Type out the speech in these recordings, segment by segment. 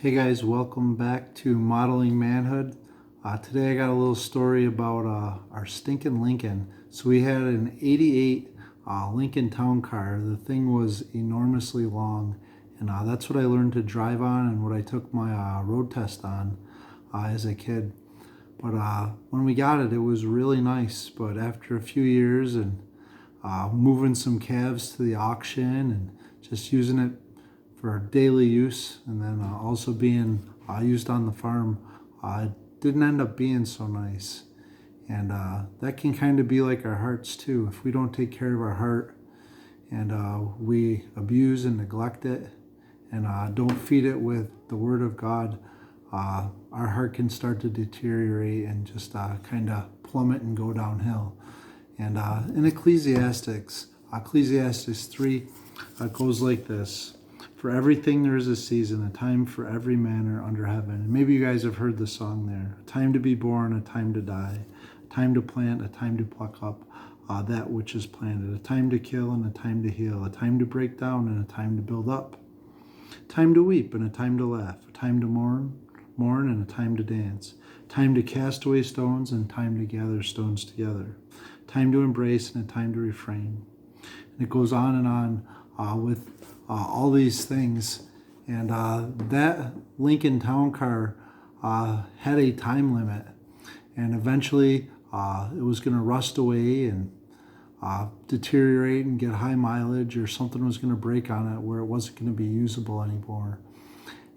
Hey guys, welcome back to Modeling Manhood. Today I got a little story about our Stinkin Lincoln. So we had an 88 Lincoln Town Car. The thing was enormously long, and that's what I learned to drive on and what I took my road test on as a kid. But when we got it, it was really nice. But after a few years and moving some calves to the auction and just using it for daily use, and then also being used on the farm, didn't end up being so nice. And that can kind of be like our hearts too. If we don't take care of our heart and we abuse and neglect it and don't feed it with the Word of God, our heart can start to deteriorate and just kind of plummet and go downhill. And in Ecclesiastes 3, it goes like this. For everything there is a season, a time for every manner under heaven. And maybe you guys have heard the song there. A time to be born, a time to die. A time to plant, a time to pluck up that which is planted. A time to kill and a time to heal. A time to break down and a time to build up. A time to weep and a time to laugh. A time to mourn and a time to dance. A time to cast away stones and a time to gather stones together. A time to embrace and a time to refrain. And it goes on and on with all these things. And that Lincoln Town Car had a time limit, and eventually it was going to rust away and deteriorate and get high mileage, or something was going to break on it where it wasn't going to be usable anymore.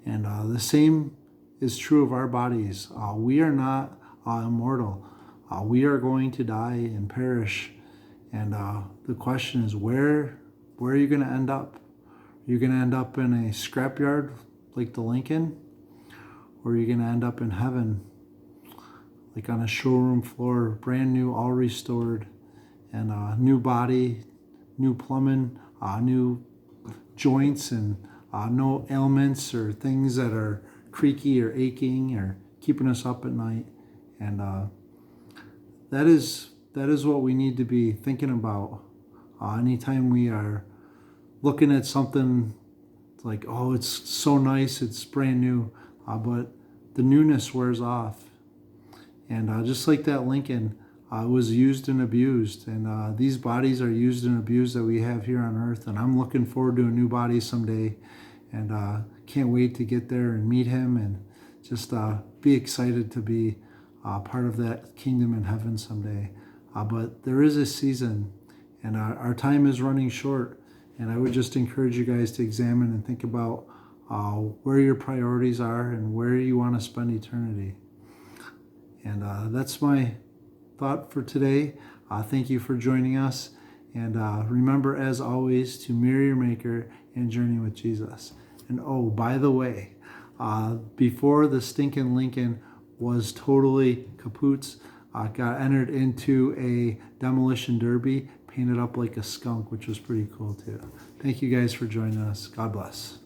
And the same is true of our bodies. We are not immortal. We are going to die and perish. And the question is, where are you going to end up? You're going to end up in a scrapyard like the Lincoln, or you're going to end up in heaven, like on a showroom floor, brand new, all restored, and new body, new plumbing, new joints, and no ailments or things that are creaky or aching or keeping us up at night. And that is what we need to be thinking about anytime we are looking at something like, oh, it's so nice, it's brand new, but the newness wears off. And just like that Lincoln, was used and abused, and these bodies are used and abused that we have here on earth. And I'm looking forward to a new body someday, and can't wait to get there and meet him, and just be excited to be part of that kingdom in heaven someday. But there is a season, and our time is running short. And I would just encourage you guys to examine and think about where your priorities are and where you want to spend eternity. And that's my thought for today. Thank you for joining us. And remember, as always, to mirror your Maker and journey with Jesus. And oh, by the way, before the Stinkin Lincoln was totally kaput, got entered into a demolition derby, painted up like a skunk, which was pretty cool too. Thank you guys for joining us. God bless.